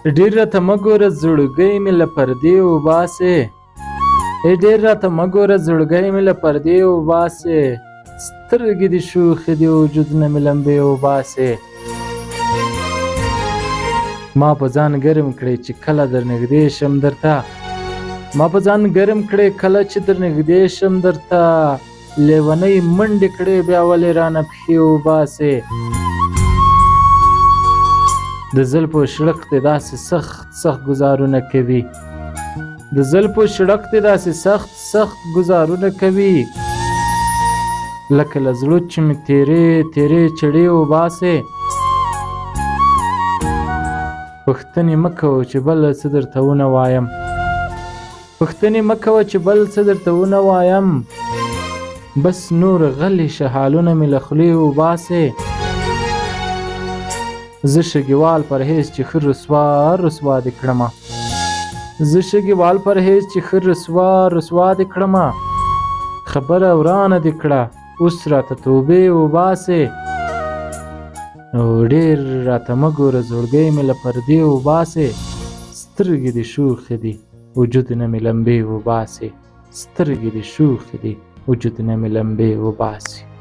ډېر راته مه ګوره زړګی مې له پردې وباسې. ډېر راته مه ګوره زړګی مې له پردې وباسې. سترګې دې شوخې دي وجود نه مې لمبې وباسې. ما په ځان ګرم کړې چې کله در نږدې شم درته. ما په ځان ګرم کړې کله چې در نږدې شم درته. لیونۍ منډې کړې بیا ولې رانه پښې وباسې. د زلفو شړک دې داسې سخت ګزارونه کوي. د زلفو شړک دې داسې سخت ګزارونه کوي. لکه له زړه چې مې تیرې چړې وباسې. پوښتنې مه کوه چې بل څه درته ونه وایم. پوښتنې مه کوه چې بل څه درته ونه وایم. بس نور غلې شه حالونه مې له خولې وباسې. زه شګیوال پرهیز چې ښه رسوا دې کړمه. زه شګیوال پرهیز چې ښه رسوا دې کړمه. خبره ورانه دې کړه اوس راته توبې وباسې. او ډېر راته مه ګوره زړګی مې له پردې وباسې. سترګې دې شوخې دي وجود نه مې لمبې وباسې. سترګې دې شوخې دي وجود نه مې لمبې وباسې.